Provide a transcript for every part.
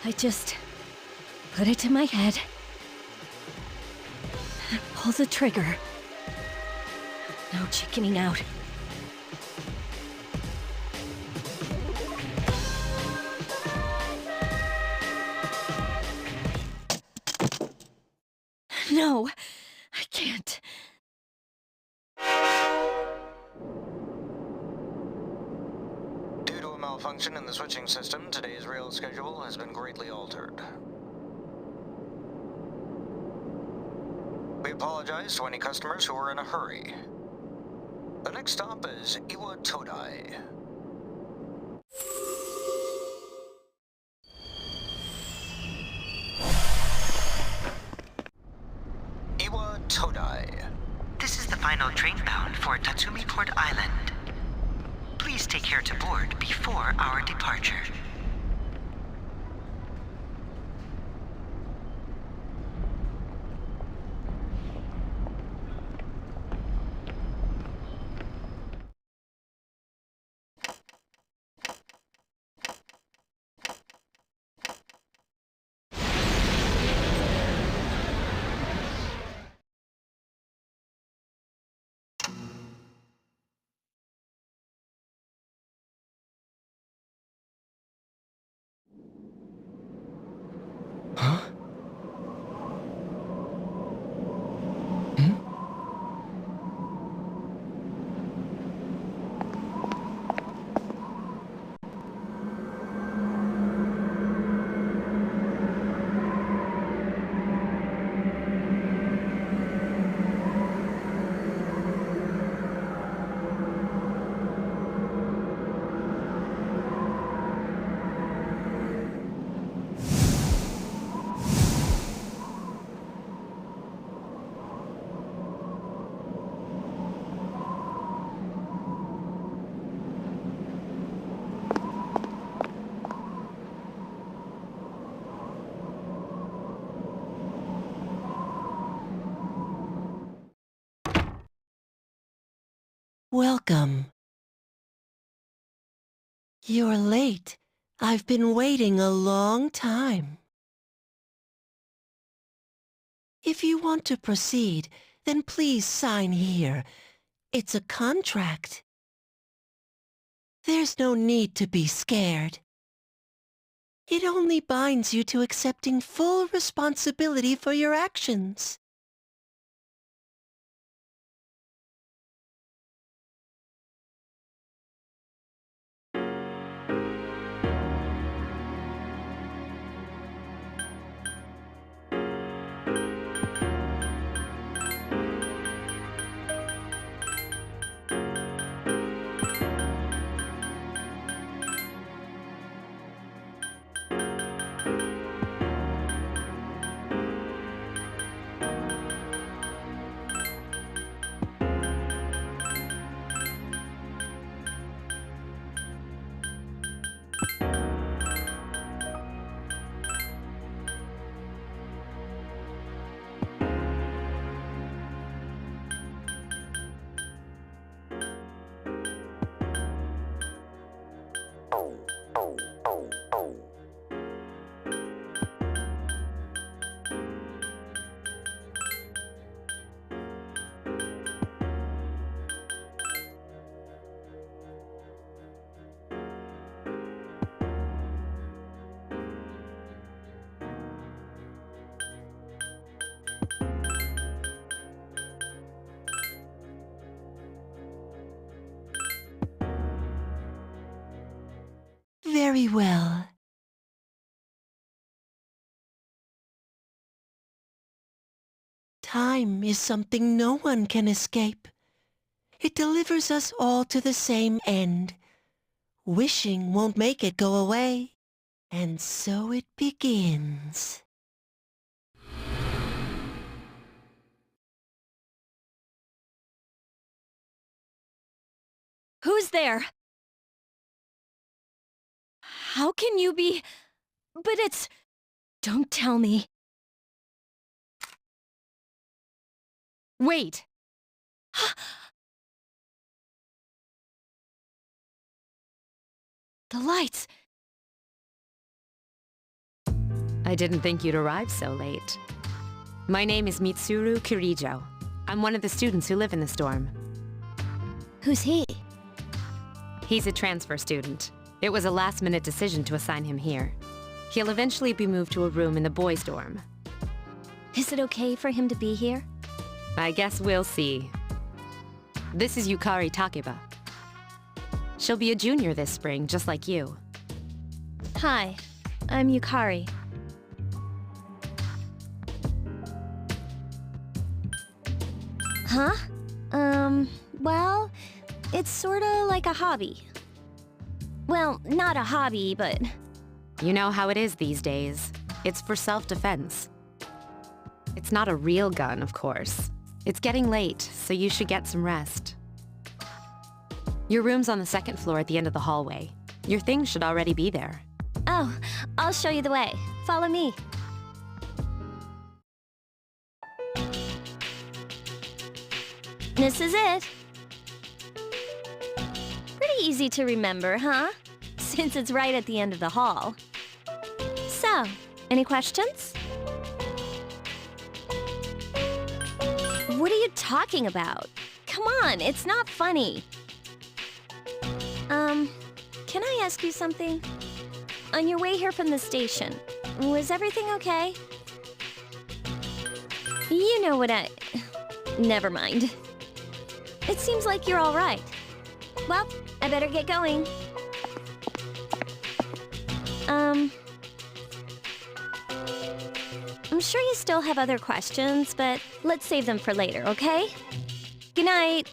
I just put it to my head, pull the trigger. No chickening out. No, I can't. Due to a malfunction in the switching system, today's rail schedule has been greatly altered. We apologize to any customers who are in a hurry. The next stop is Iwa Todai. Iwa Todai. This is the final train bound for Tatsumi Port Island. Please take care to board before our departure. Huh? Hmm? Welcome. You're late. I've been waiting a long time. If you want to proceed, then please sign here. It's a contract. There's no need to be scared. It only binds you to accepting full responsibility for your actions. Very well. Time is something no one can escape. It delivers us all to the same end. Wishing won't make it go away. And so it begins. Who's there? How can you be... But it's... Don't tell me. Wait. The lights. I didn't think you'd arrive so late. My name is Mitsuru Kirijo. I'm one of the students who live in this dorm. Who's he? He's a transfer student. It was a last-minute decision to assign him here. He'll eventually be moved to a room in the boys' dorm. Is it okay for him to be here? I guess we'll see. This is Yukari Takeba. She'll be a junior this spring, just like you. Hi, I'm Yukari. Huh? Well, it's sorta like a hobby. Well, not a hobby, but... You know how it is these days. It's for self-defense. It's not a real gun, of course. It's getting late, so you should get some rest. Your room's on the second floor at the end of the hallway. Your things should already be there. Oh, I'll show you the way. Follow me. This is it. Pretty easy to remember, huh? Since it's right at the end of the hall. So, any questions? What are you talking about? Come on, it's not funny. Can I ask you something? On your way here from the station, was everything okay? You know what Never mind. It seems like you're all right. Well, I better get going. I'm sure you still have other questions, but let's save them for later, okay? Good night.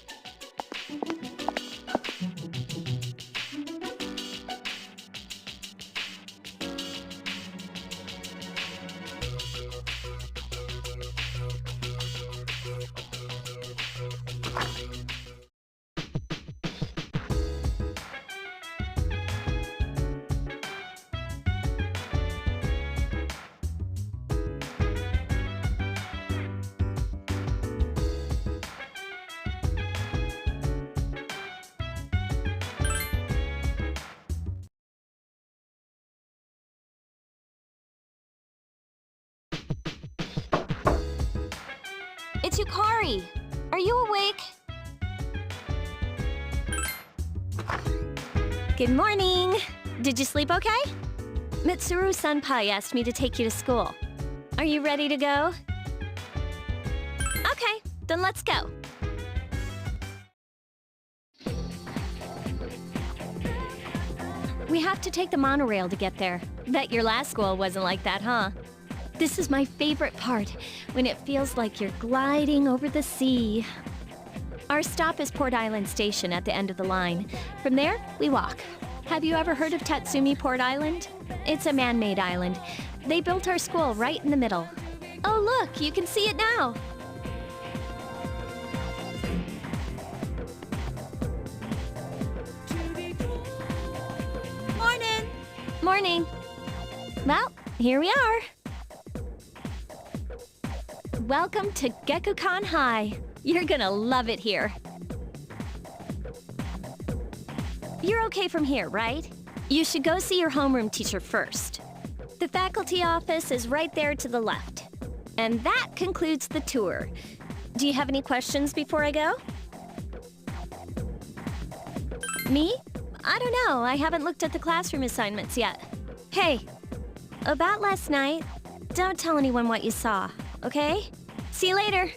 It's Yukari. Are you awake? Good morning. Did you sleep okay? Mitsuru Senpai asked me to take you to school. Are you ready to go? Okay, then let's go. We have to take the monorail to get there. Bet your last school wasn't like that, huh? This is my favorite part, when it feels like you're gliding over the sea. Our stop is Port Island Station at the end of the line. From there, we walk. Have you ever heard of Tatsumi Port Island? It's a man-made island. They built our school right in the middle. Oh look, you can see it now. Morning! Morning. Well, here we are. Welcome to Gekukan High. You're gonna love it here. You're okay from here, right? You should go see your homeroom teacher first. The faculty office is right there to the left. And that concludes the tour. Do you have any questions before I go? Me? I don't know. I haven't looked at the classroom assignments yet. Hey, about last night, don't tell anyone what you saw, okay? See you later.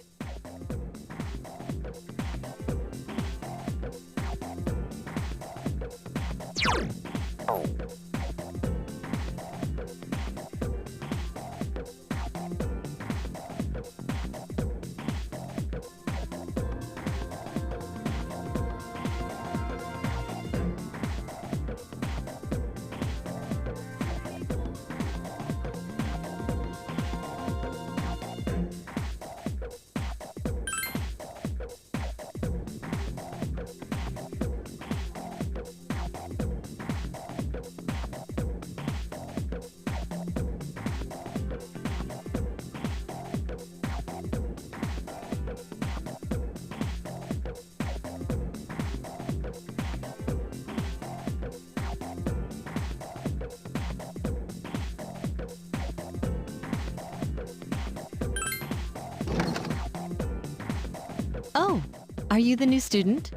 Oh, are you the new student?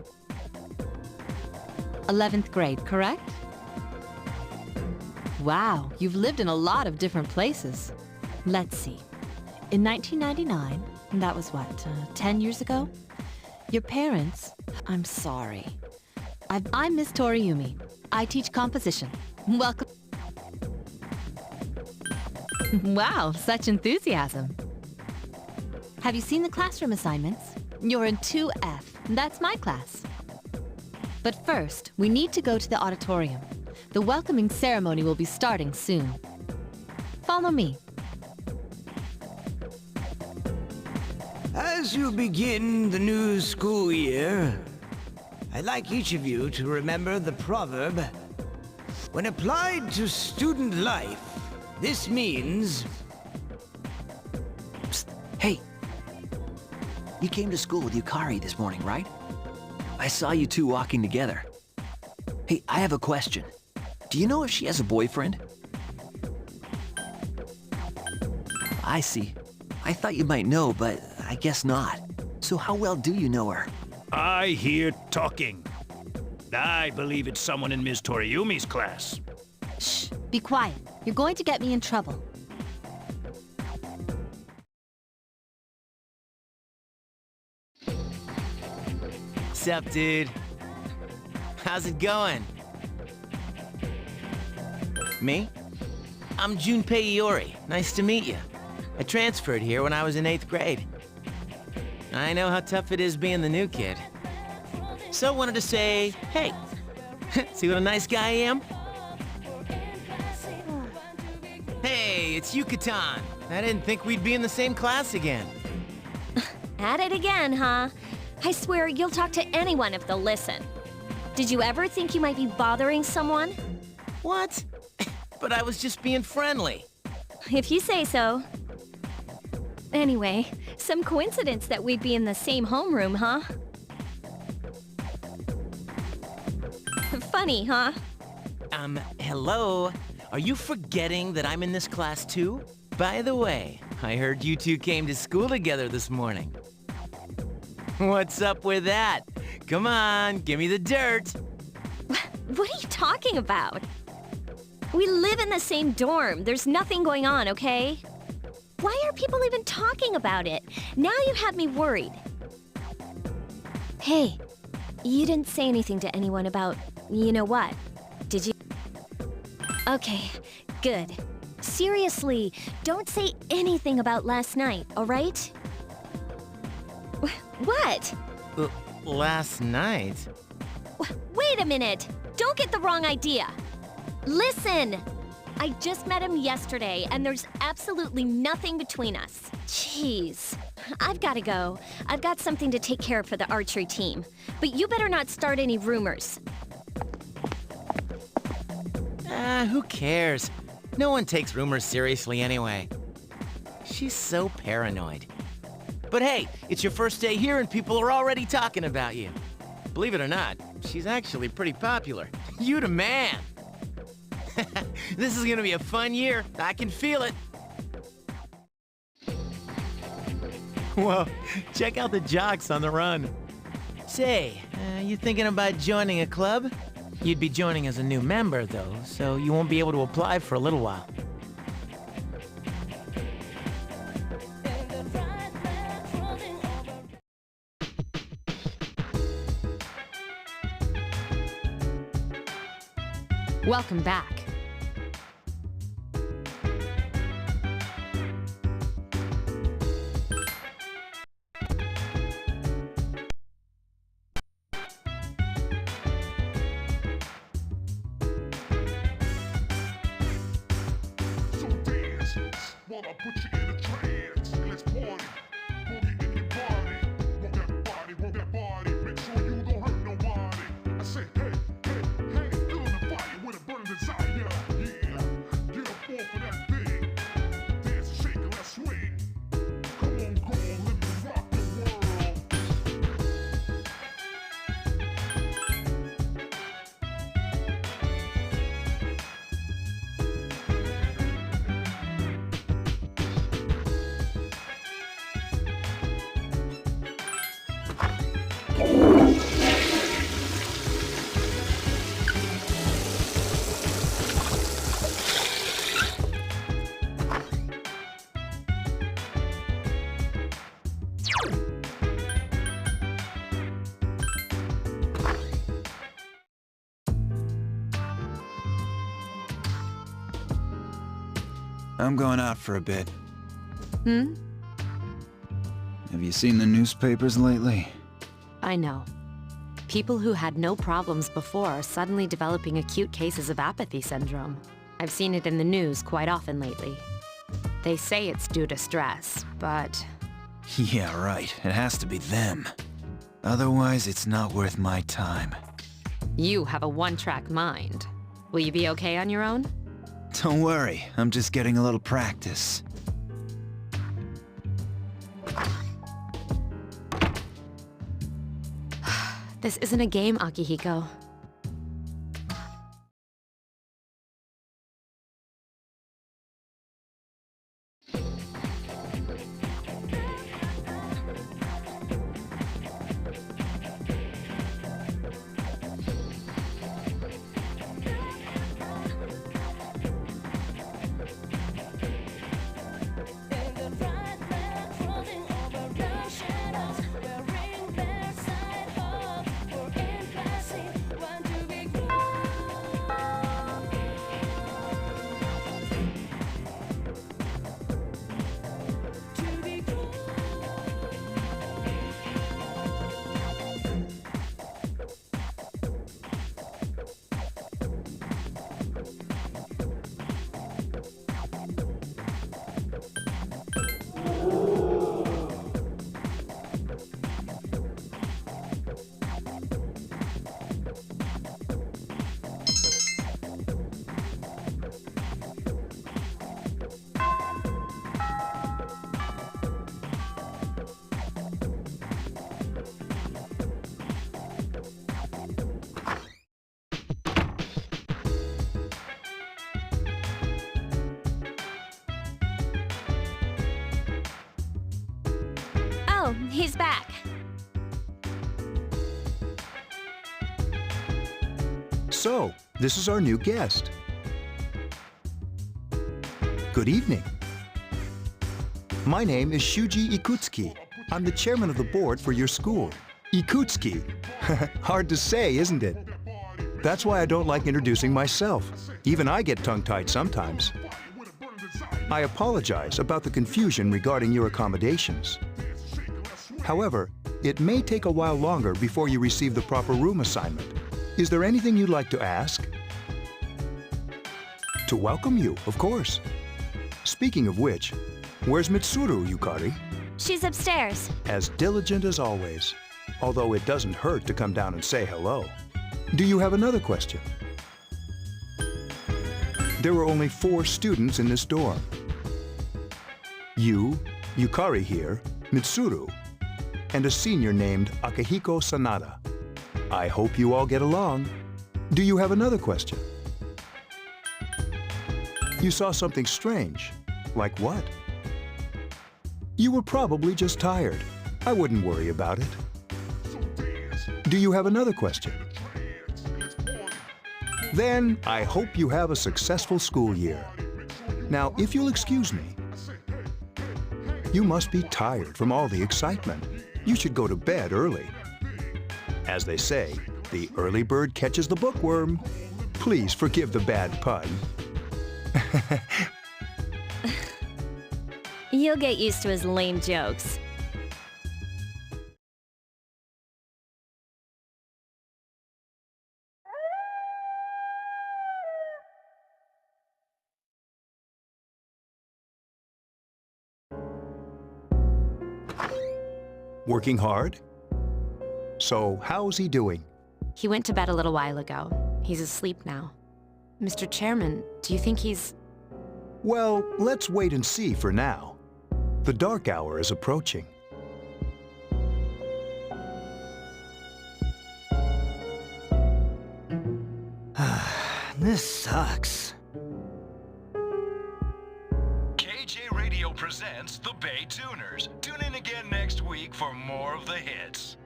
11th grade, correct? Wow, you've lived in a lot of different places. Let's see. In 1999, that was what, 10 years ago? Your parents, I'm sorry. I'm Miss Toriyumi. I teach composition. Welcome. Wow, such enthusiasm. Have you seen the classroom assignments? You're in 2F. That's my class. But first, we need to go to the auditorium. The welcoming ceremony will be starting soon. Follow me. As you begin the new school year, I'd like each of you to remember the proverb, when applied to student life, this means... Psst. Hey! You came to school with Yukari this morning, right? I saw you two walking together. Hey, I have a question. Do you know if she has a boyfriend? I see. I thought you might know, but I guess not. So how well do you know her? I hear talking. I believe it's someone in Ms. Toriyumi's class. Shh, be quiet. You're going to get me in trouble. Sup, dude? How's it going? Me? I'm Junpei Iori. Nice to meet you. I transferred here when I was in 8th grade. I know how tough it is being the new kid. So wanted to say, hey, see what a nice guy I am? Hey, it's Yucatan. I didn't think we'd be in the same class again. At it again, huh? I swear you'll talk to anyone if they'll listen. Did you ever think you might be bothering someone? What? But I was just being friendly. If you say so. Anyway, some coincidence that we'd be in the same homeroom, huh? Funny, huh? Hello? Are you forgetting that I'm in this class too? By the way, I heard you two came to school together this morning. What's up with that? Come on, give me the dirt. What are you talking about? We live in the same dorm. There's nothing going on, okay? Why are people even talking about it? Now you have me worried. Hey, you didn't say anything to anyone about, you know what, did you? Okay, good. Seriously, don't say anything about last night, all right? What? Last night? Wait a minute! Don't get the wrong idea! Listen! I just met him yesterday, and there's absolutely nothing between us. Jeez. I've gotta go. I've got something to take care of for the archery team. But you better not start any rumors. Who cares? No one takes rumors seriously anyway. She's so paranoid. But hey, it's your first day here and people are already talking about you. Believe it or not, she's actually pretty popular. You the man! This is gonna be a fun year. I can feel it. Whoa, check out the jocks on the run. Say, you thinking about joining a club? You'd be joining as a new member, though, so you won't be able to apply for a little while. Welcome back. I'm going out for a bit. Hmm? Have you seen the newspapers lately? I know. People who had no problems before are suddenly developing acute cases of apathy syndrome. I've seen it in the news quite often lately. They say it's due to stress, but... Yeah, right. It has to be them. Otherwise, it's not worth my time. You have a one-track mind. Will you be okay on your own? Don't worry, I'm just getting a little practice. This isn't a game, Akihiko. Oh, he's back. So, this is our new guest. Good evening. My name is Shuji Ikutsuki. I'm the chairman of the board for your school. Ikutsuki. Hard to say, isn't it? That's why I don't like introducing myself. Even I get tongue-tied sometimes. I apologize about the confusion regarding your accommodations. However, it may take a while longer before you receive the proper room assignment. Is there anything you'd like to ask? To welcome you, of course. Speaking of which, where's Mitsuru, Yukari? She's upstairs. As diligent as always. Although it doesn't hurt to come down and say hello. Do you have another question? There are only 4 students in this dorm. You, Yukari here, Mitsuru, and a senior named Akihiko Sanada. I hope you all get along. Do you have another question? You saw something strange. Like what? You were probably just tired. I wouldn't worry about it. Do you have another question? Then I hope you have a successful school year. Now, if you'll excuse me, you must be tired from all the excitement. You should go to bed early. As they say, the early bird catches the bookworm. Please forgive the bad pun. You'll get used to his lame jokes. Working hard? So, how's he doing? He went to bed a little while ago. He's asleep now. Mr. Chairman, do you think he's... Well, let's wait and see for now. The dark hour is approaching. This sucks. KJ Radio presents the Bay Tuners. Tune in again next week for more of the hits.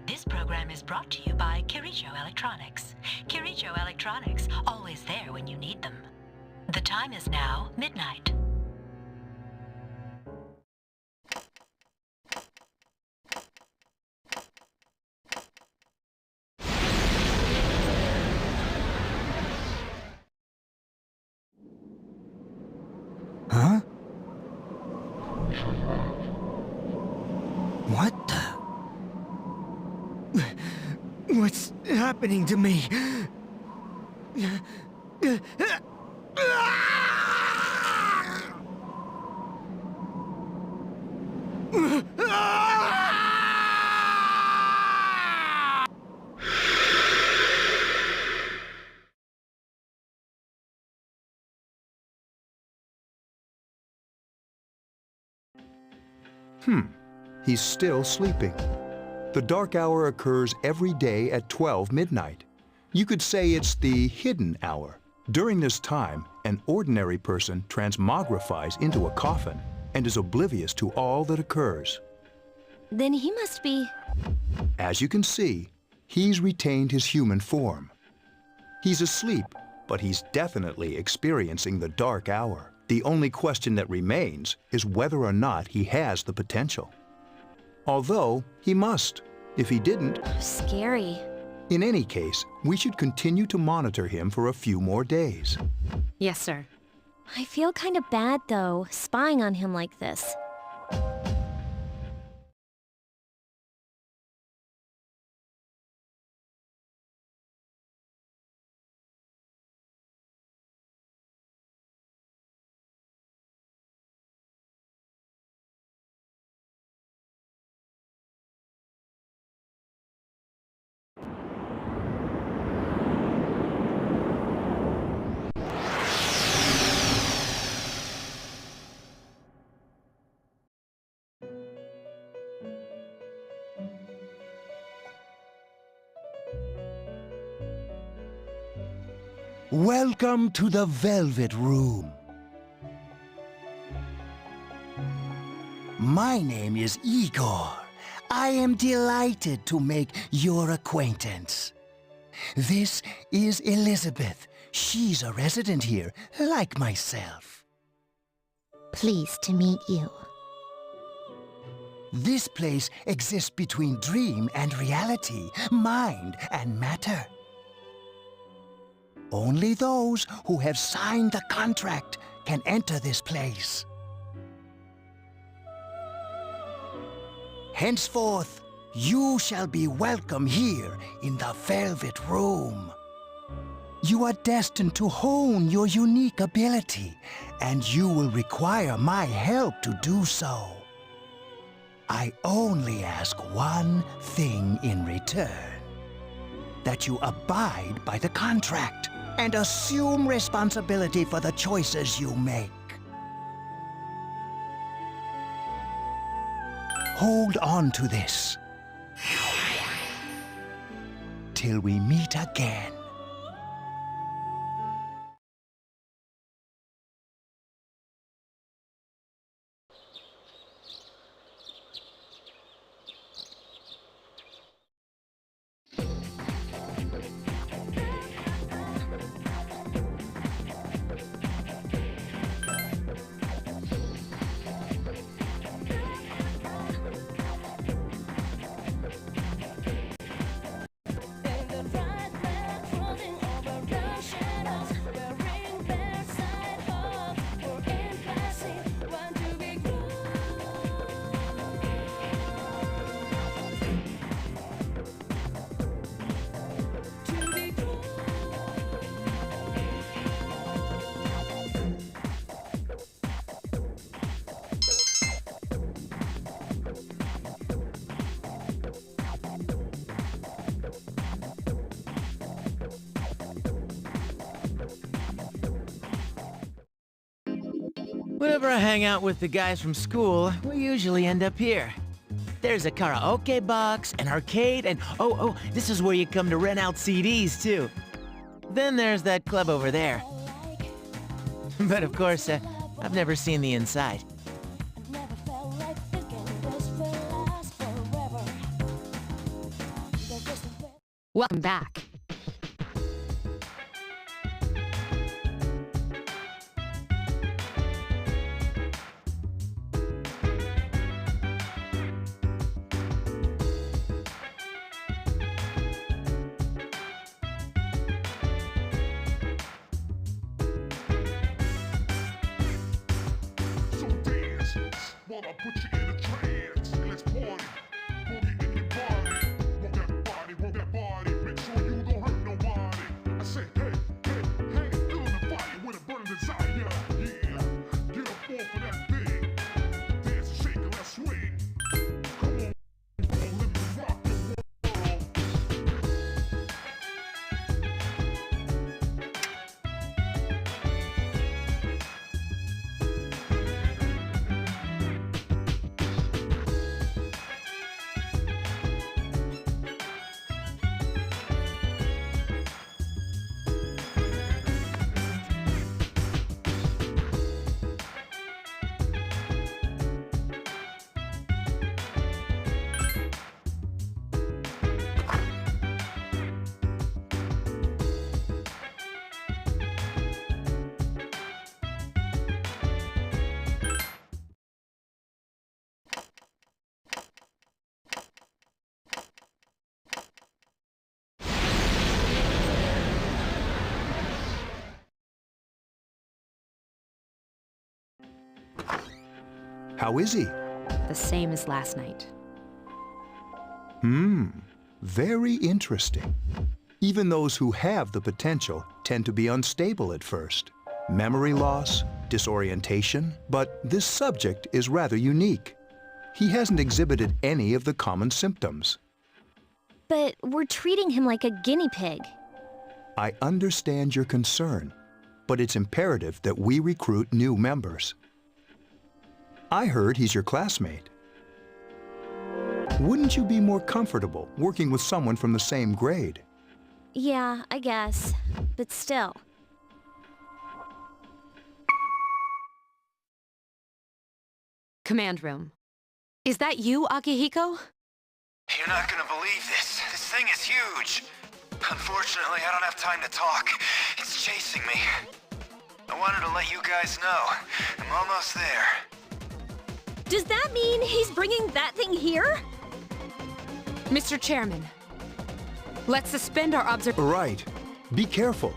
This program is brought to you by Kirijo Electronics. Kirijo Electronics, always there when you need them. The time is now midnight. Huh? What the? What's happening to me? He's still sleeping. The dark hour occurs every day at 12 midnight. You could say it's the hidden hour. During this time, an ordinary person transmogrifies into a coffin and is oblivious to all that occurs. Then he must be... As you can see, he's retained his human form. He's asleep, but he's definitely experiencing the dark hour. The only question that remains is whether or not he has the potential. Although, he must. If he didn't... Scary. In any case, we should continue to monitor him for a few more days. Yes, sir. I feel kind of bad, though, spying on him like this. Welcome to the Velvet Room. My name is Igor. I am delighted to make your acquaintance. This is Elizabeth. She's a resident here, like myself. Pleased to meet you. This place exists between dream and reality, mind and matter. Only those who have signed the contract can enter this place. Henceforth, you shall be welcome here in the Velvet Room. You are destined to hone your unique ability, and you will require my help to do so. I only ask one thing in return: that you abide by the contract and assume responsibility for the choices you make. Hold on to this till we meet again. Whenever I hang out with the guys from school, we usually end up here. There's a karaoke box, an arcade, and oh, this is where you come to rent out CDs, too. Then there's that club over there. But of course, I've never seen the inside. Welcome back. How is he? The same as last night. Very interesting. Even those who have the potential tend to be unstable at first. Memory loss, disorientation, but this subject is rather unique. He hasn't exhibited any of the common symptoms. But we're treating him like a guinea pig. I understand your concern, but it's imperative that we recruit new members. I heard he's your classmate. Wouldn't you be more comfortable working with someone from the same grade? Yeah, I guess. But still. Command room. Is that you, Akihiko? You're not gonna believe this. This thing is huge. Unfortunately, I don't have time to talk. It's chasing me. I wanted to let you guys know. I'm almost there. Does that mean he's bringing that thing here? Mr. Chairman, let's suspend our observation. Right. Be careful.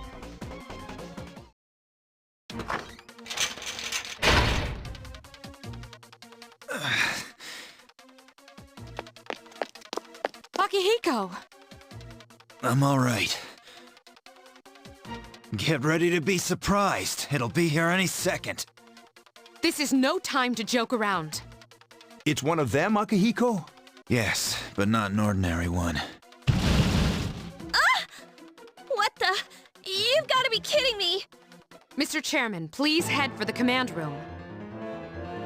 Akihiko! I'm all right. Get ready to be surprised. It'll be here any second. This is no time to joke around. It's one of them, Akihiko? Yes, but not an ordinary one. Ah! What the? You've got to be kidding me! Mr. Chairman, please head for the command room.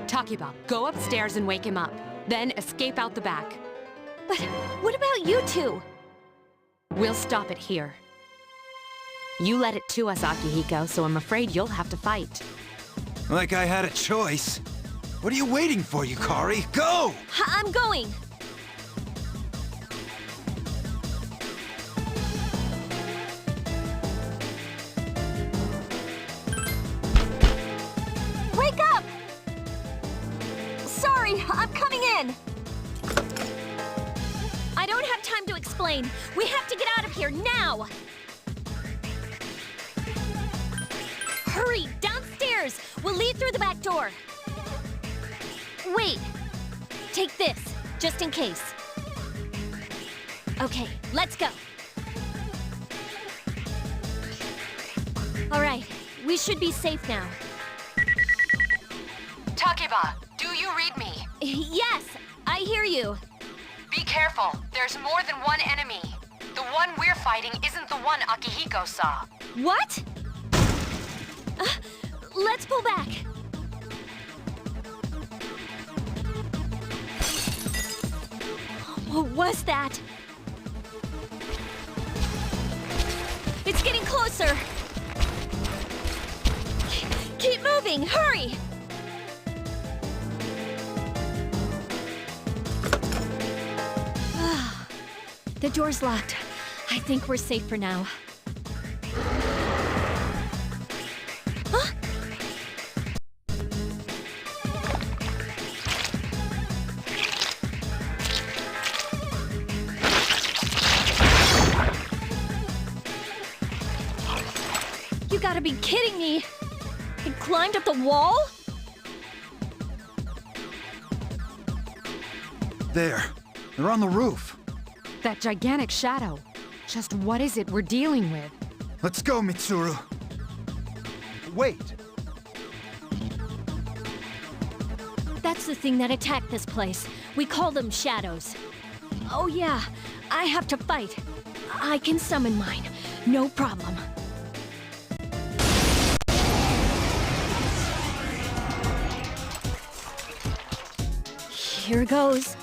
Takiba, go upstairs and wake him up. Then escape out the back. But what about you two? We'll stop it here. You led it to us, Akihiko, so I'm afraid you'll have to fight. Like I had a choice. What are you waiting for, Yukari? Go! I'm going! Wake up! Sorry, I'm coming in! I don't have time to explain. We have to get out of here now! Hurry, downstairs! We'll leave through the back door. Wait. Take this, just in case. Okay, let's go. All right, we should be safe now. Takiba, do you read me? Yes, I hear you. Be careful. There's more than one enemy. The one we're fighting isn't the one Akihiko saw. What? Let's pull back. What was that? It's getting closer. Keep moving, hurry! The door's locked. I think we're safe for now. Huh? You gotta be kidding me! It climbed up the wall? There. They're on the roof. That gigantic shadow. Just what is it we're dealing with? Let's go, Mitsuru. Wait. That's the thing that attacked this place. We call them shadows. Oh yeah, I have to fight. I can summon mine. No problem. Here goes.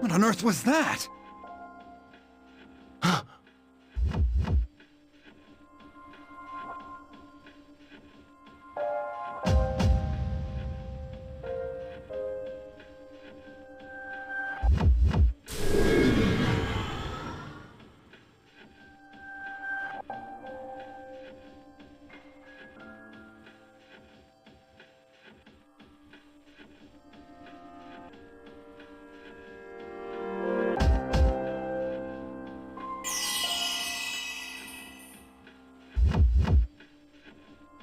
What on earth was that?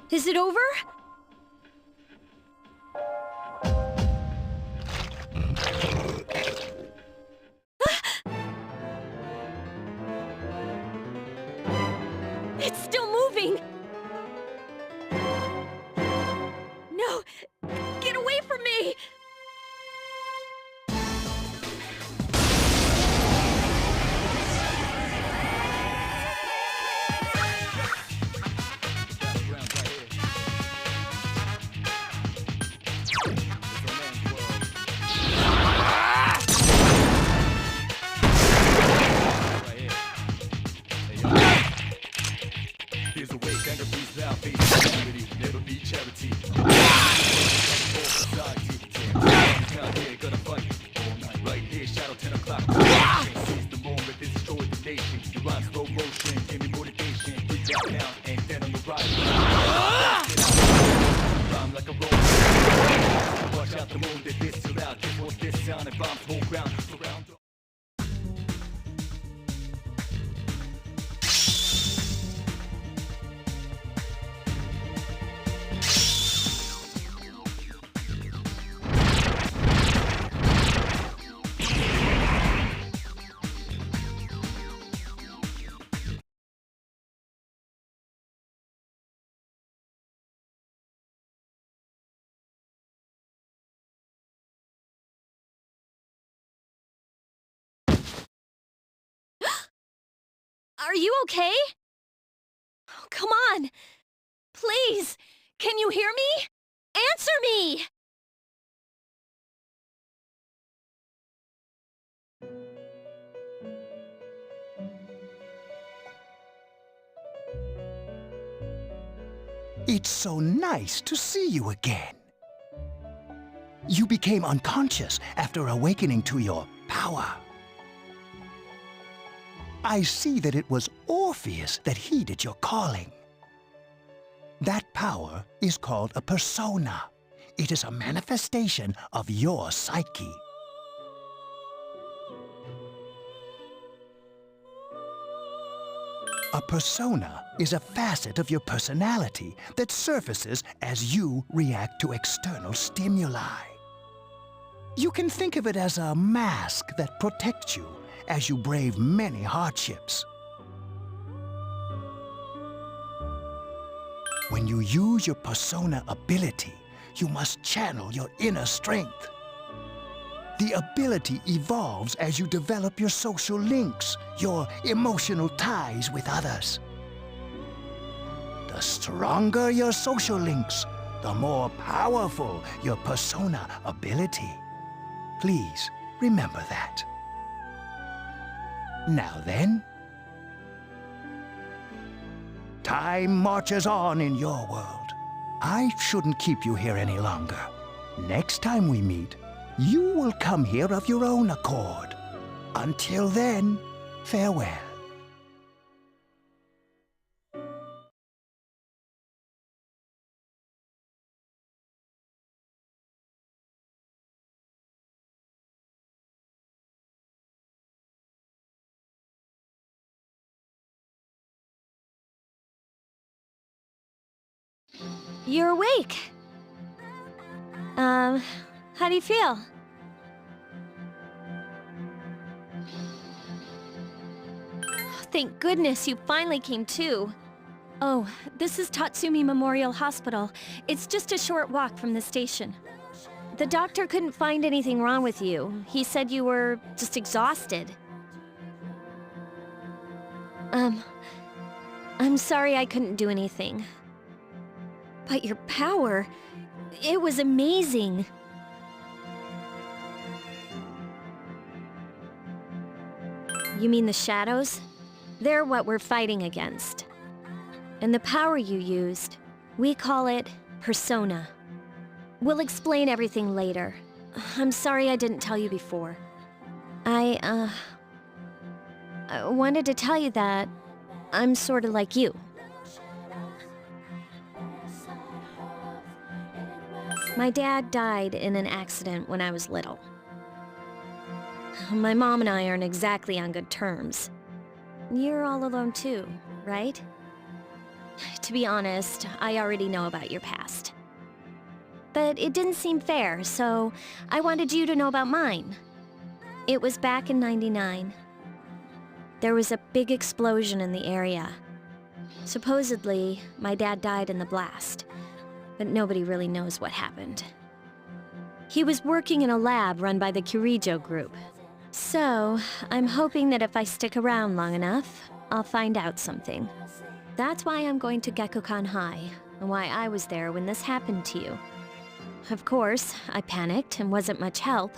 Is it over? It's still moving! No! Get away from me! Are you okay? Oh, come on! Please! Can you hear me? Answer me! It's so nice to see you again. You became unconscious after awakening to your power. I see that it was Orpheus that heeded your calling. That power is called a persona. It is a manifestation of your psyche. A persona is a facet of your personality that surfaces as you react to external stimuli. You can think of it as a mask that protects you as you brave many hardships. When you use your persona ability, you must channel your inner strength. The ability evolves as you develop your social links, your emotional ties with others. The stronger your social links, the more powerful your persona ability. Please remember that. Now then, time marches on in your world. I shouldn't keep you here any longer. Next time we meet, you will come here of your own accord. Until then, farewell. You're awake. How do you feel? Thank goodness you finally came to. Oh, this is Tatsumi Memorial Hospital. It's just a short walk from the station. The doctor couldn't find anything wrong with you. He said you were just exhausted. I'm sorry I couldn't do anything. But your power, it was amazing. You mean the shadows? They're what we're fighting against. And the power you used, we call it persona. We'll explain everything later. I'm sorry I didn't tell you before. I wanted to tell you that I'm sort of like you. My dad died in an accident when I was little. My mom and I aren't exactly on good terms. You're all alone too, right? To be honest, I already know about your past. But it didn't seem fair, so I wanted you to know about mine. It was back in '99. There was a big explosion in the area. Supposedly, my dad died in the blast, but nobody really knows what happened. He was working in a lab run by the Kirijo group. So, I'm hoping that if I stick around long enough, I'll find out something. That's why I'm going to Gekukan High, and why I was there when this happened to you. Of course, I panicked and wasn't much help.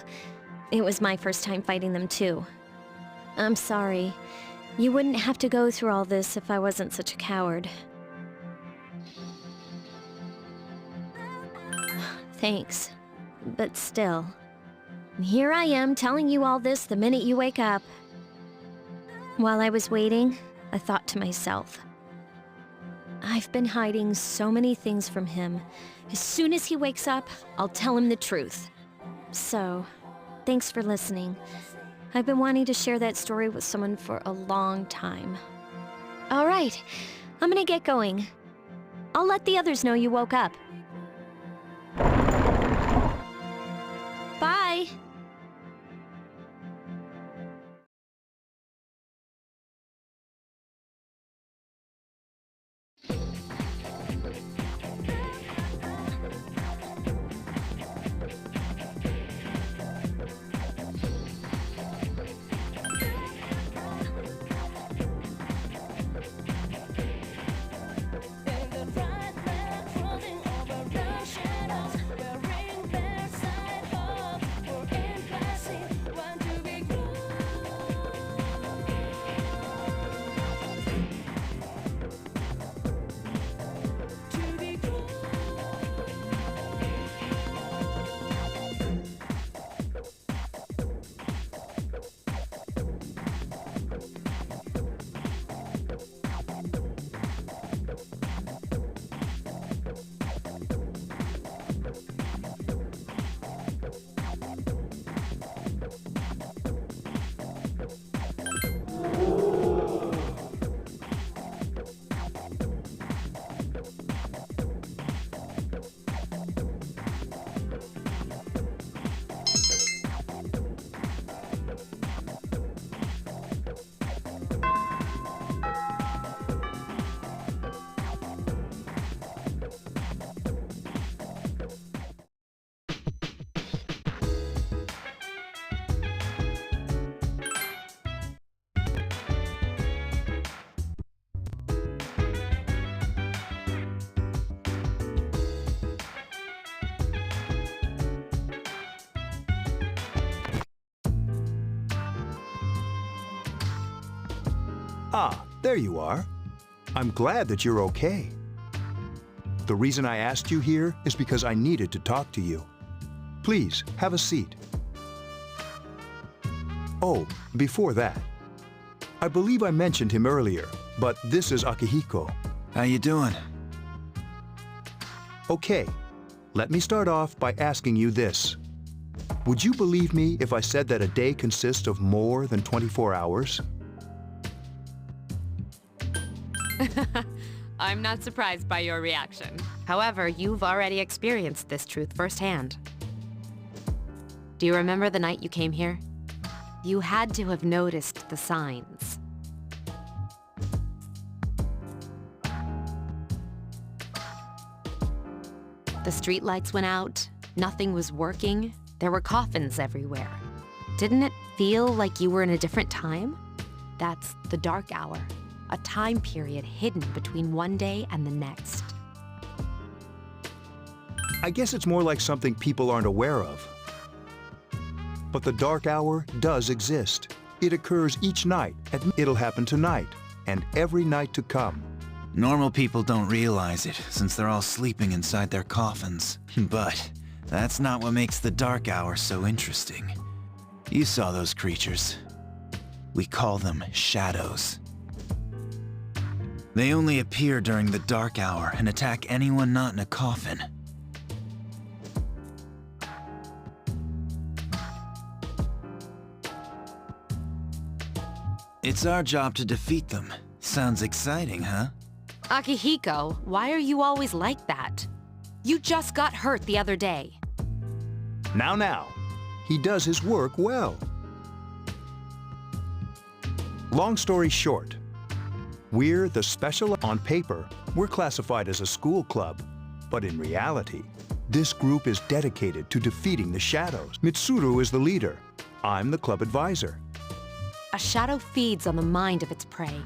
It was my first time fighting them too. I'm sorry. You wouldn't have to go through all this if I wasn't such a coward. Thanks. But still. Here I am telling you all this the minute you wake up. While I was waiting, I thought to myself, I've been hiding so many things from him. As soon as he wakes up, I'll tell him the truth. So, thanks for listening. I've been wanting to share that story with someone for a long time. All right, I'm gonna get going. I'll let the others know you woke up. Bye! Ah, there you are. I'm glad that you're okay. The reason I asked you here is because I needed to talk to you. Please, have a seat. Oh, before that, I believe I mentioned him earlier, but this is Akihiko. How you doing? Okay, let me start off by asking you this. Would you believe me if I said that a day consists of more than 24 hours? I'm not surprised by your reaction. However, you've already experienced this truth firsthand. Do you remember the night you came here? You had to have noticed the signs. The streetlights went out, nothing was working, there were coffins everywhere. Didn't it feel like you were in a different time? That's the dark hour, a time period hidden between one day and the next. I guess it's more like something people aren't aware of. But the dark hour does exist. It occurs each night, and it'll happen tonight, and every night to come. Normal people don't realize it, since they're all sleeping inside their coffins. But that's not what makes the dark hour so interesting. You saw those creatures. We call them shadows. They only appear during the dark hour and attack anyone not in a coffin. It's our job to defeat them. Sounds exciting, huh? Akihiko, why are you always like that? You just got hurt the other day. Now, he does his work well. Long story short, we're the special. On paper, we're classified as a school club, but in reality, this group is dedicated to defeating the shadows. Mitsuru is the leader. I'm the club advisor. A shadow feeds on the mind of its prey.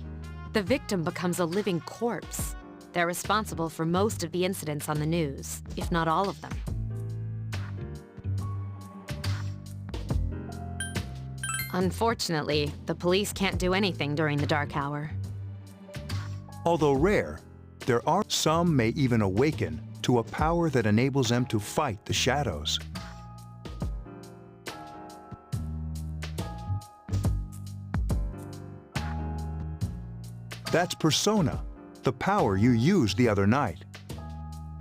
The victim becomes a living corpse. They're responsible for most of the incidents on the news, if not all of them. Unfortunately, the police can't do anything during the dark hour. Although rare, there are some may even awaken to a power that enables them to fight the shadows. That's Persona, the power you used the other night.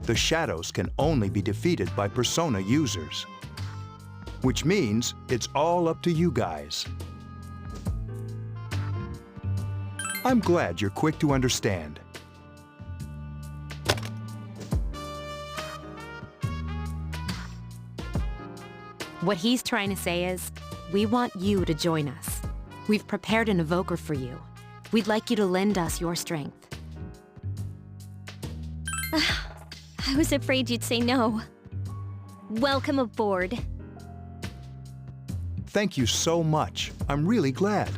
The shadows can only be defeated by Persona users. Which means it's all up to you guys. I'm glad you're quick to understand. What he's trying to say is, we want you to join us. We've prepared an evoker for you. We'd like you to lend us your strength. I was afraid you'd say no. Welcome aboard. Thank you so much. I'm really glad.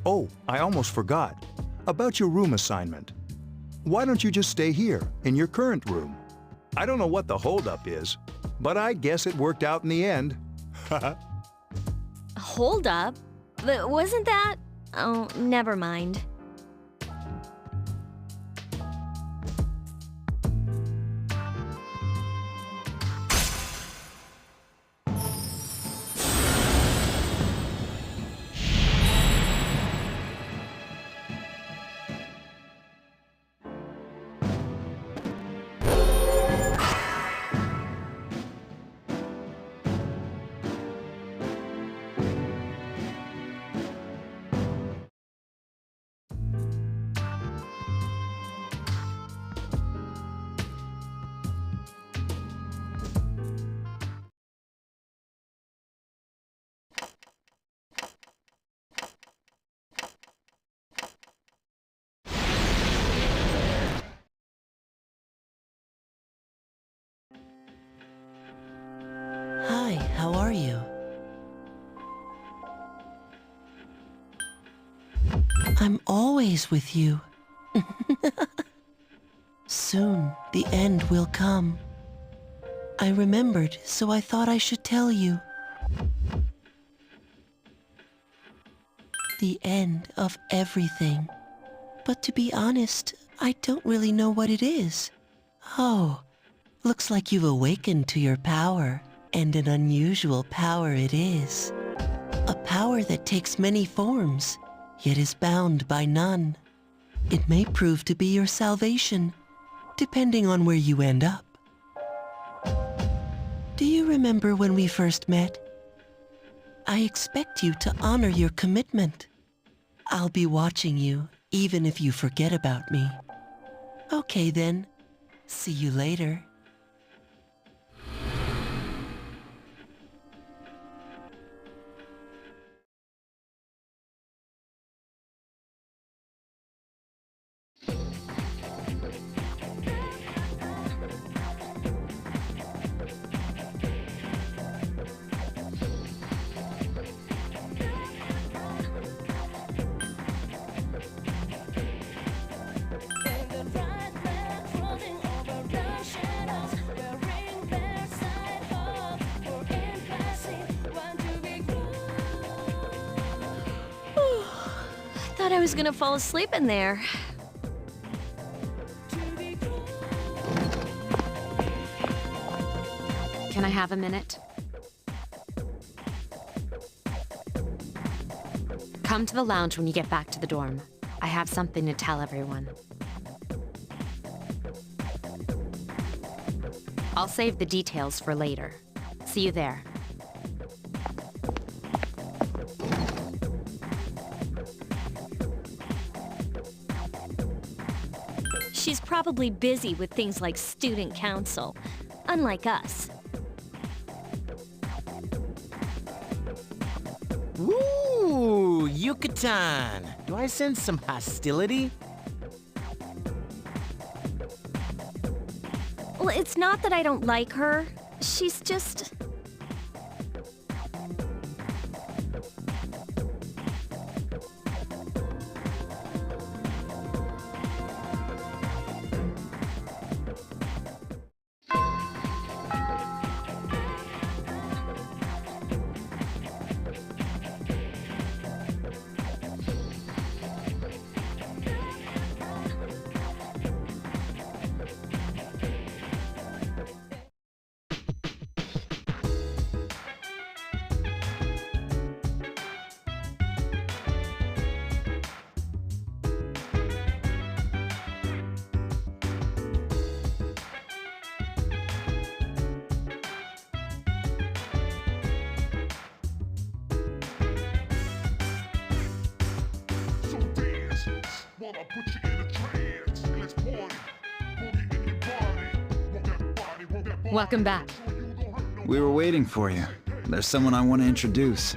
Oh, I almost forgot. About your room assignment. Why don't you just stay here, in your current room? I don't know what the holdup is, but I guess it worked out in the end. Hold up? Wasn't that? Oh, never mind. Hi, how are you? I'm always with you. Soon, the end will come. I remembered, so I thought I should tell you. The end of everything. But to be honest, I don't really know what it is. Oh, looks like you've awakened to your power, and an unusual power it is. A power that takes many forms, yet is bound by none. It may prove to be your salvation, depending on where you end up. Do you remember when we first met? I expect you to honor your commitment. I'll be watching you, even if you forget about me. Okay then, see you later. I was gonna fall asleep in there. Can I have a minute? Come to the lounge when you get back to the dorm. I have something to tell everyone. I'll save the details for later. See you there. She's probably busy with things like student council, unlike us. Ooh, Yucatan! Do I sense some hostility? Well, it's not that I don't like her. She's just... Welcome back. We were waiting for you. There's someone I want to introduce.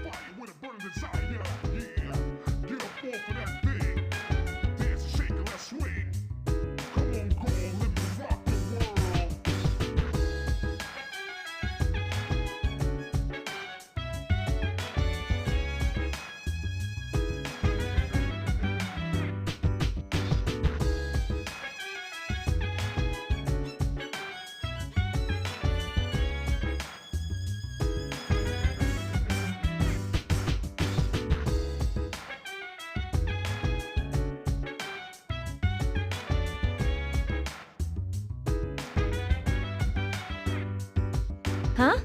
Huh?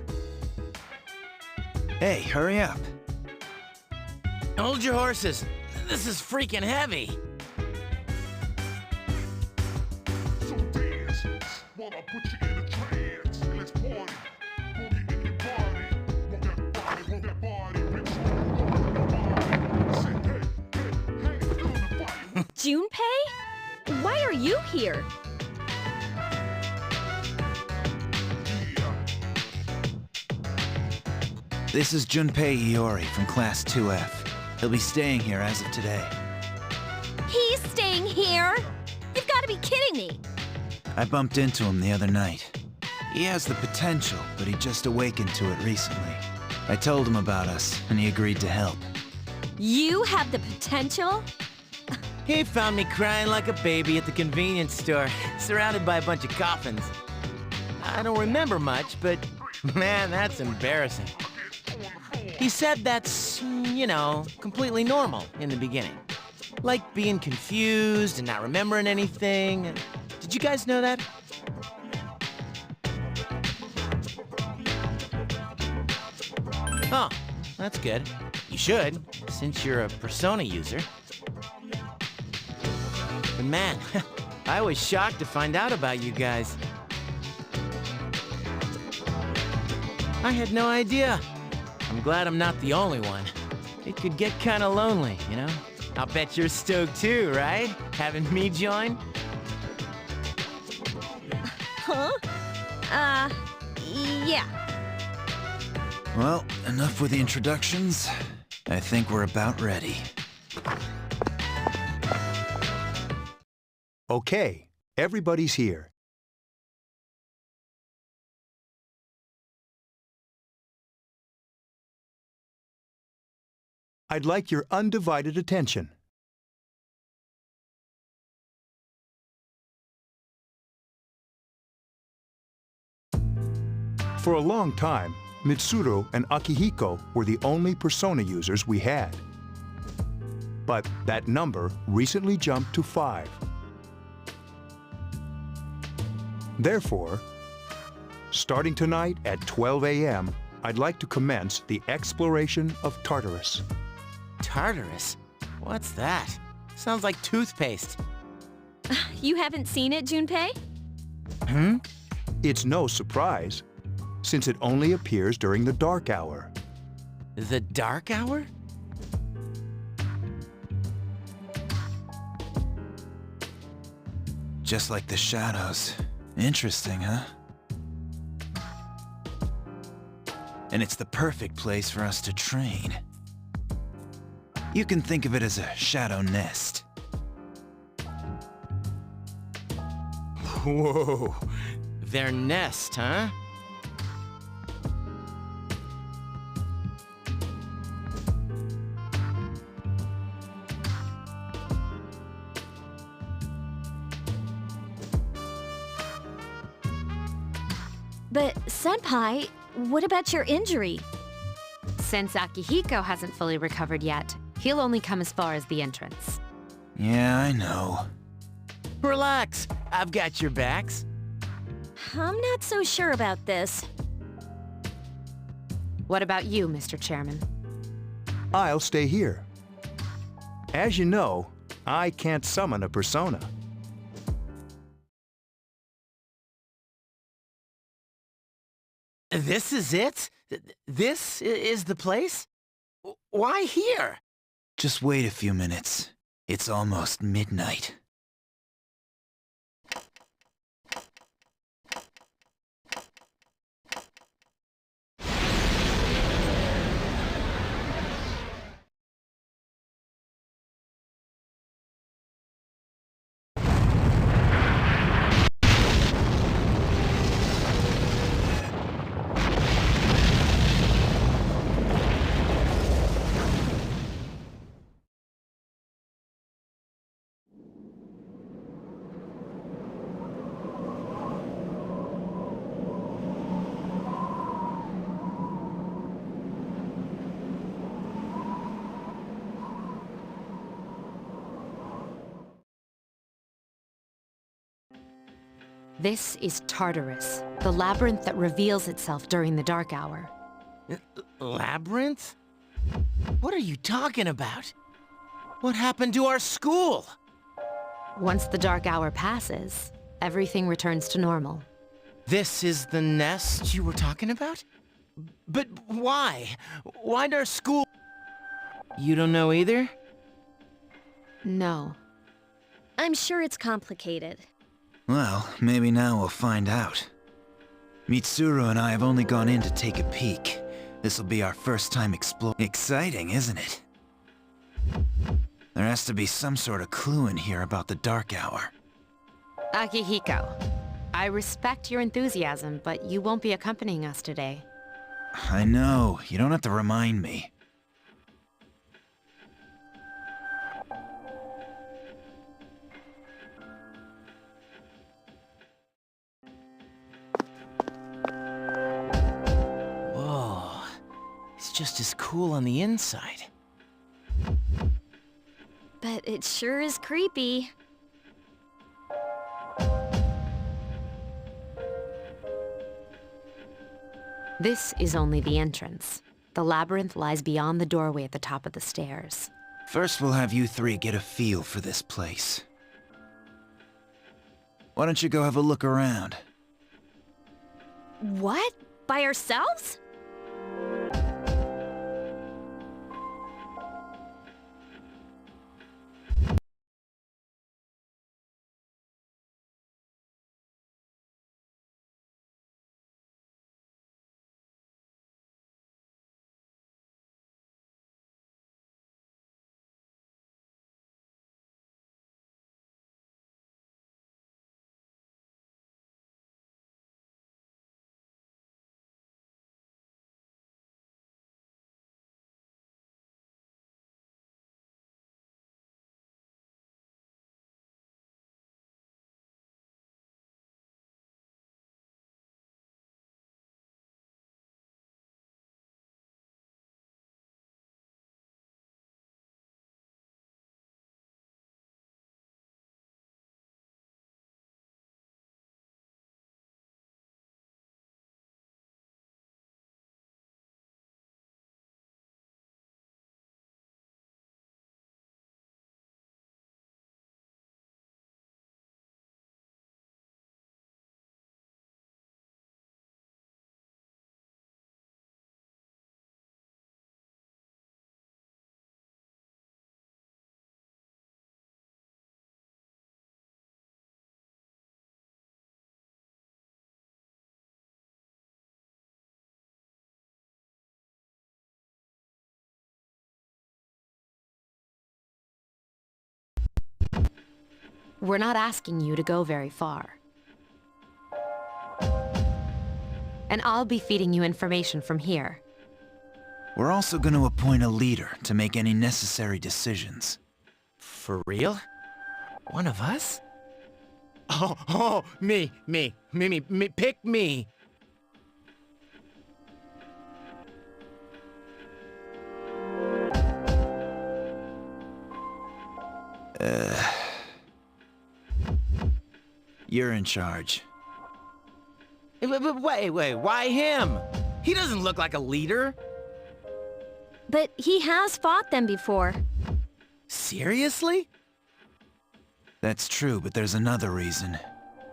Hey, hurry up. Hold your horses. This is freaking heavy. So dance while I put you in a trance. And let's party. Boogie in your body. Rock that body, rich. Say, hey, feeling the fire. Junpei? Why are you here? This is Junpei Iori from Class 2F. He'll be staying here as of today. He's staying here? You've got to be kidding me. I bumped into him the other night. He has the potential, but he just awakened to it recently. I told him about us, and he agreed to help. You have the potential? He found me crying like a baby at the convenience store, surrounded by a bunch of coffins. I don't remember much, but man, that's embarrassing. He said that you know, completely normal in the beginning. Like being confused and not remembering anything. Did you guys know that? Oh, that's good. You should, since you're a Persona user. But man, I was shocked to find out about you guys. I had no idea. I'm glad I'm not the only one. It could get kinda lonely, you know? I'll bet you're stoked too, right? Having me join? Huh? Yeah. Well, enough with the introductions. I think we're about ready. Okay, everybody's here. I'd like your undivided attention. For a long time, Mitsuru and Akihiko were the only Persona users we had. But that number recently jumped to 5. Therefore, starting tonight at 12 a.m., I'd like to commence the exploration of Tartarus. Tartarus? What's that? Sounds like toothpaste. You haven't seen it, Junpei? Hmm? It's no surprise, since it only appears during the dark hour. The dark hour? Just like the shadows. Interesting, huh? And it's the perfect place for us to train. You can think of it as a shadow nest. Whoa. Their nest, huh? But, Senpai, what about your injury? Since Akihiko hasn't fully recovered yet, he'll only come as far as the entrance. Yeah, I know. Relax, I've got your backs. I'm not so sure about this. What about you, Mr. Chairman? I'll stay here. As you know, I can't summon a persona. This is it? This is the place? Why here? Just wait a few minutes. It's almost midnight. This is Tartarus, the labyrinth that reveals itself during the dark hour. Labyrinth? What are you talking about? What happened to our school? Once the dark hour passes, everything returns to normal. This is the nest you were talking about? But why? Why'd our school... You don't know either? No. I'm sure it's complicated. Well, maybe now we'll find out. Mitsuru and I have only gone in to take a peek. This'll be our first time exploring. Exciting, isn't it? There has to be some sort of clue in here about the dark hour. Akihiko, I respect your enthusiasm, but you won't be accompanying us today. I know, you don't have to remind me. It's just as cool on the inside. but it sure is creepy. This is only the entrance. The labyrinth lies beyond the doorway at the top of the stairs. First, we'll have you three get a feel for this place. Why don't you go have a look around? What? By ourselves? We're not asking you to go very far. And I'll be feeding you information from here. We're also going to appoint a leader to make any necessary decisions. For real? One of us? Oh, me, pick me. You're in charge. Wait, why him? He doesn't look like a leader. But he has fought them before. Seriously? That's true, but there's another reason.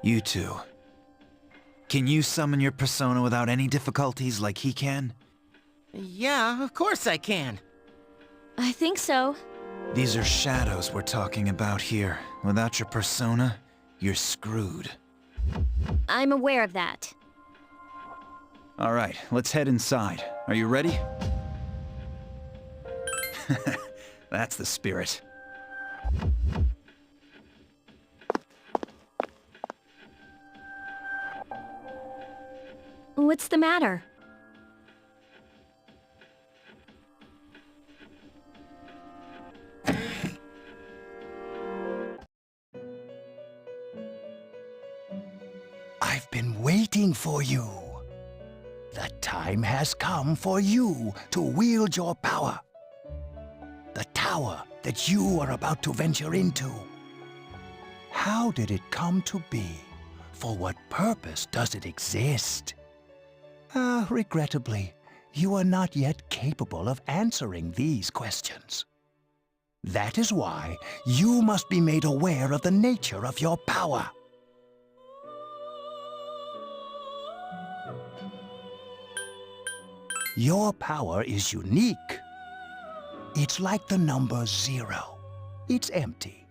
You two. Can you summon your persona without any difficulties like he can? Yeah, of course I can. I think so. These are shadows we're talking about here. Without your persona, you're screwed. I'm aware of that. All right, let's head inside. Are you ready? That's the spirit. What's the matter? I've been waiting for you. The time has come for you to wield your power. The tower that you are about to venture into. How did it come to be? For what purpose does it exist? Regrettably, you are not yet capable of answering these questions. That is why you must be made aware of the nature of your power. Your power is unique. It's like the number 0. It's empty,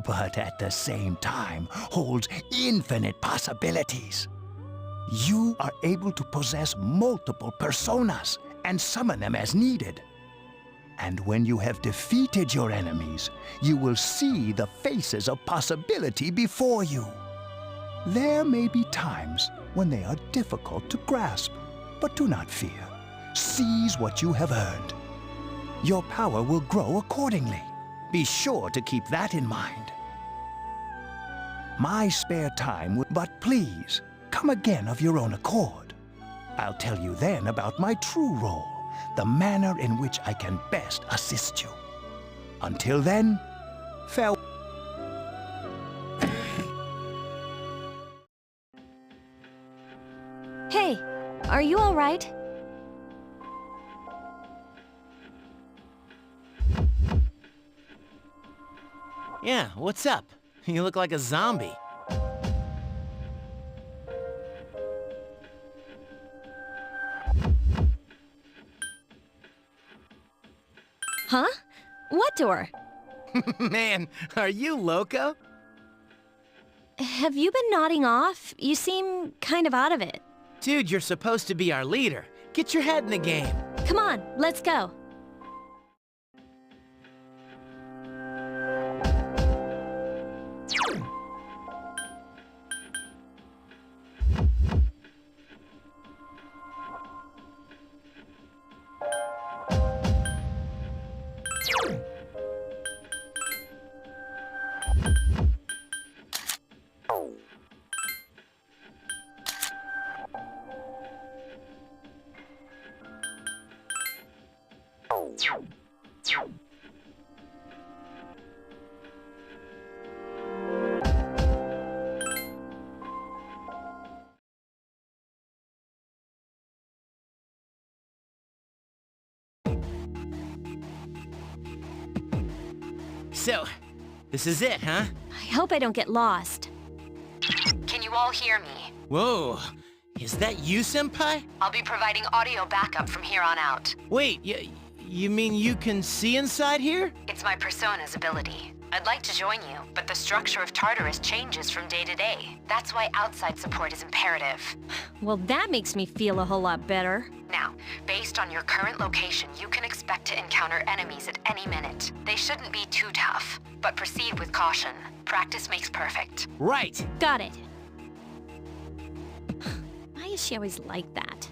but at the same time holds infinite possibilities. You are able to possess multiple personas and summon them as needed. And when you have defeated your enemies, you will see the faces of possibility before you. There may be times when they are difficult to grasp, but do not fear. Seize what you have earned. Your power will grow accordingly. Be sure to keep that in mind. My spare time will... But please, come again of your own accord. I'll tell you then about my true role, the manner in which I can best assist you. Until then, Farewell. Hey, are you all right? Yeah, what's up? You look like a zombie. Huh? What door? Man, are you loco? Have you been nodding off? You seem kind of out of it. Dude, you're supposed to be our leader. Get your head in the game. Come on, let's go. So, this is it, huh? I hope I don't get lost. Can you all hear me? Whoa, is that you, Senpai? I'll be providing audio backup from here on out. Wait, you mean you can see inside here? It's my persona's ability. I'd like to join you, but the structure of Tartarus changes from day to day. That's why outside support is imperative. Well, that makes me feel a whole lot better. Now, based on your current location, you can expect to encounter enemies at any minute. They shouldn't be too tough, but proceed with caution. Practice makes perfect. Right. Got it. Why is she always like that?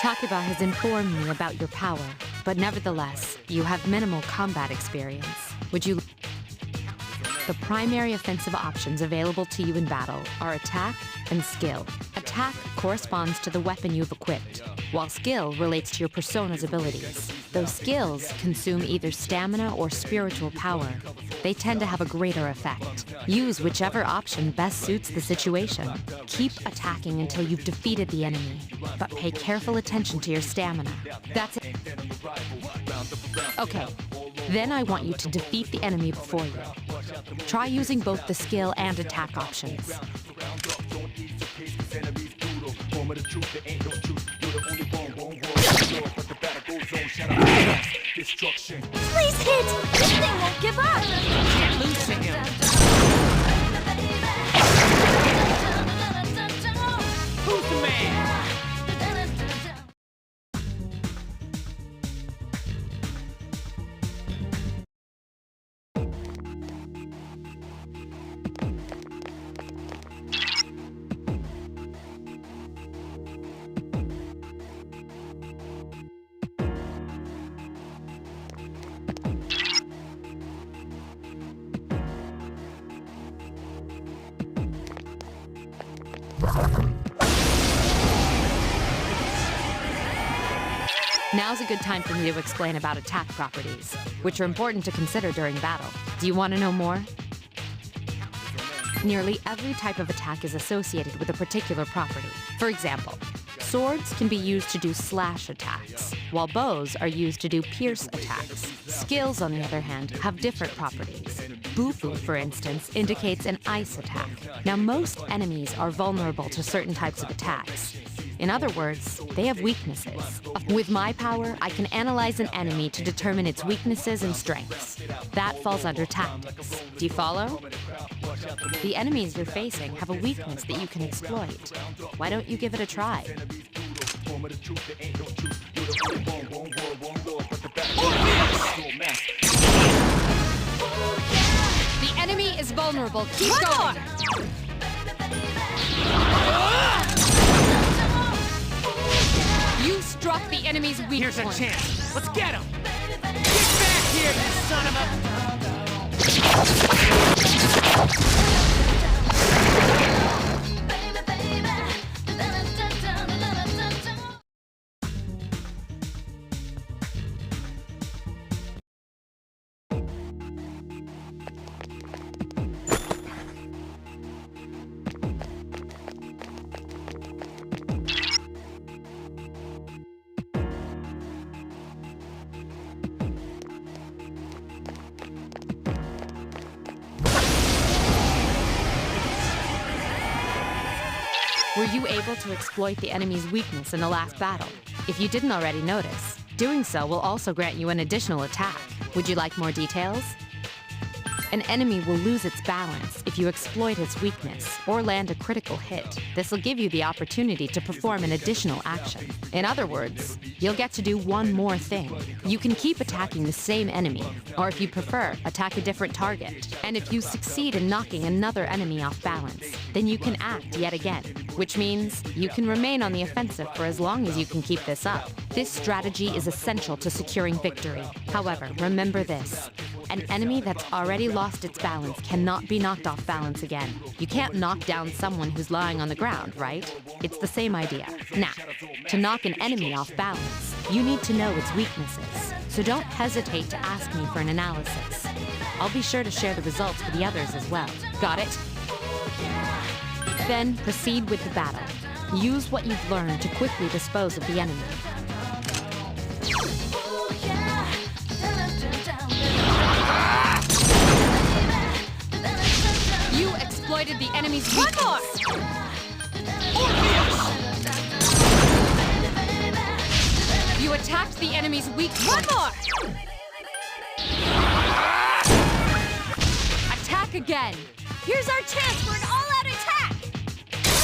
Takuba has informed me about your power, but nevertheless, you have minimal combat experience. Would you... The primary offensive options available to you in battle are attack and skill. Attack corresponds to the weapon you've equipped, while skill relates to your persona's abilities. Those skills consume either stamina or spiritual power. They tend to have a greater effect. Use whichever option best suits the situation. Keep attacking until you've defeated the enemy, but pay careful attention to your stamina. That's it. Okay, then I want you to defeat the enemy before you. Try using both the skill and attack options. Please hit! This thing won't give up! Can't lose to him. Who's the man? Now's a good time for me to explain about attack properties, which are important to consider during battle. Do you want to know more? Nearly every type of attack is associated with a particular property. For example, swords can be used to do slash attacks, while bows are used to do pierce attacks. Skills, on the other hand, have different properties. Bufu, for instance, indicates an ice attack. Now, most enemies are vulnerable to certain types of attacks. In other words, they have weaknesses. With my power, I can analyze an enemy to determine its weaknesses and strengths. That falls under tactics. Do you follow? The enemies you're facing have a weakness that you can exploit. Why don't you give it a try? The enemy is vulnerable. Keep going! You struck the enemy's weak Here's point. a chance. Let's get him! Get back here, you son of a... Were you able to exploit the enemy's weakness in the last battle? If you didn't already notice, doing so will also grant you an additional attack. Would you like more details? An enemy will lose its balance if you exploit its weakness or land a critical hit. This will give you the opportunity to perform an additional action. In other words, you'll get to do one more thing. You can keep attacking the same enemy, or if you prefer, attack a different target. And if you succeed in knocking another enemy off balance, then you can act yet again, which means you can remain on the offensive for as long as you can keep this up. This strategy is essential to securing victory. However, remember this. An enemy that's already lost its balance cannot be knocked off balance again. You can't knock down someone who's lying on the ground, right? It's the same idea. Now, to knock an enemy off balance, you need to know its weaknesses. So don't hesitate to ask me for an analysis. I'll be sure to share the results with the others as well. Got it? Then proceed with the battle. Use what you've learned to quickly dispose of the enemy. You exploited the enemy's weakness. One more! You attacked the enemy's weak point. One more! Attack again. Here's our chance for an all-out attack!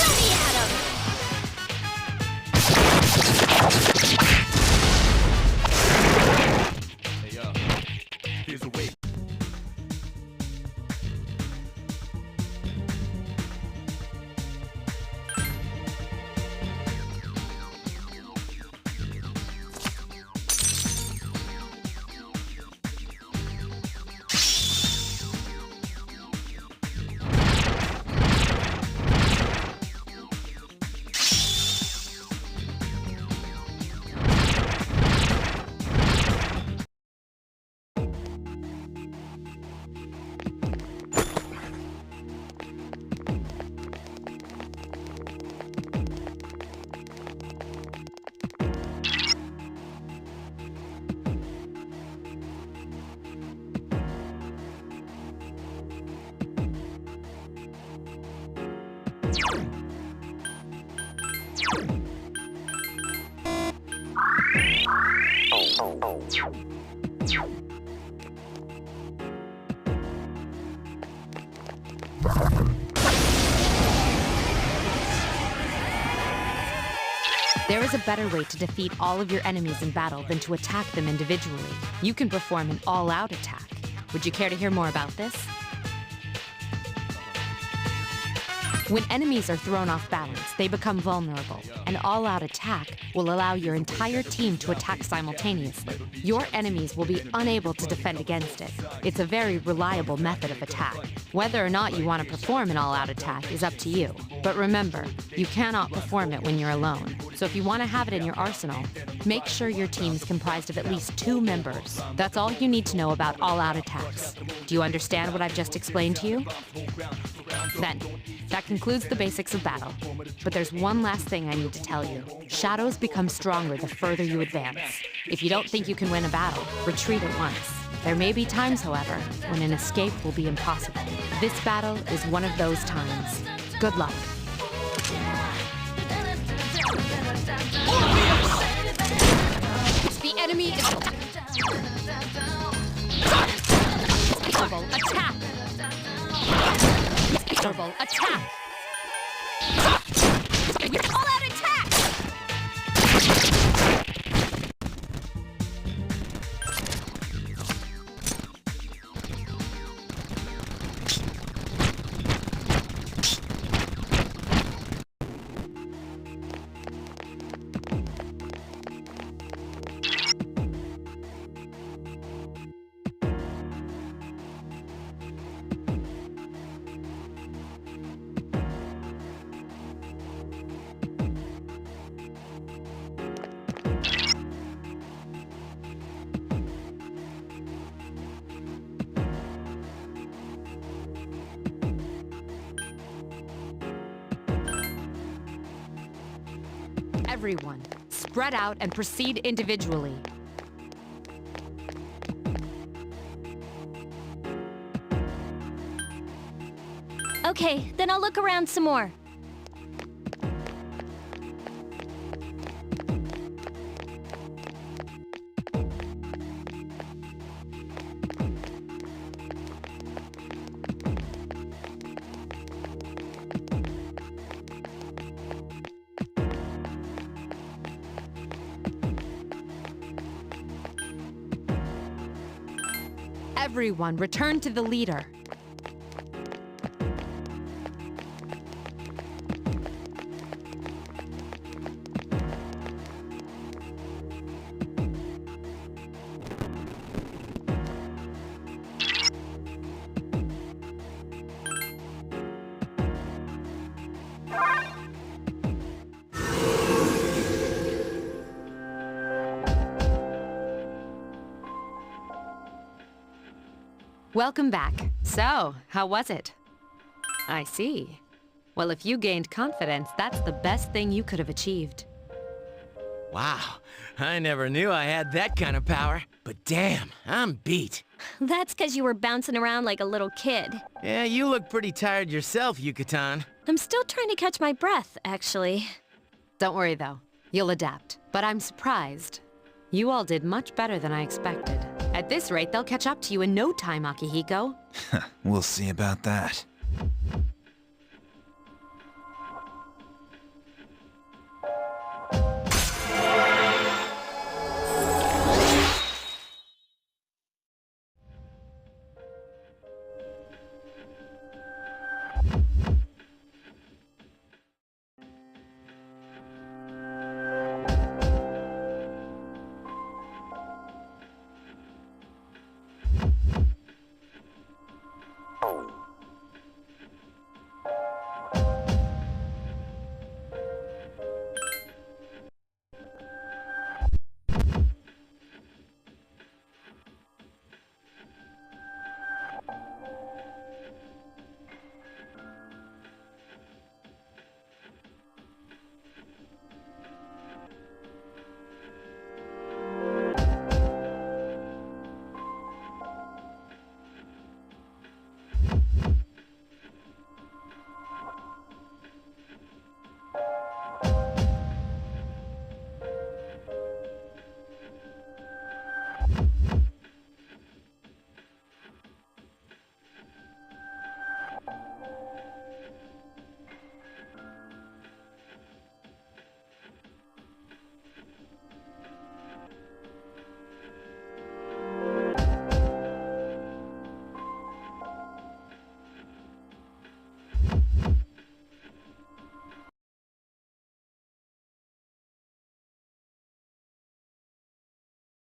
Ready at him! Hey, here's a way. There is a better way to defeat all of your enemies in battle than to attack them individually. You can perform an all-out attack. Would you care to hear more about this? When enemies are thrown off balance, they become vulnerable. An all-out attack will allow your entire team to attack simultaneously. Your enemies will be unable to defend against it. It's a very reliable method of attack. Whether or not you want to perform an all-out attack is up to you. But remember, you cannot perform it when you're alone. So if you want to have it in your arsenal, make sure your team's comprised of at least 2 members. That's all you need to know about all-out attacks. Do you understand what I've just explained to you? Then, that concludes the basics of battle. But there's one last thing I need to tell you. Shadows become stronger the further you advance. If you don't think you can win a battle, retreat at once. There may be times, however, when an escape will be impossible. This battle is one of those times. Good luck. The enemy is... Attack! Attack! All-out attack! Everyone, spread out and proceed individually. Okay, then I'll look around some more. Everyone, return to the leader. Welcome back. So, how was it? I see. Well, if you gained confidence, that's the best thing you could have achieved. Wow, I never knew I had that kind of power. But damn, I'm beat. That's because you were bouncing around like a little kid. Yeah, you look pretty tired yourself, Yucatan. I'm still trying to catch my breath, actually. Don't worry, though. You'll adapt. But I'm surprised. You all did much better than I expected. At this rate, they'll catch up to you in no time, Akihiko. We'll see about that.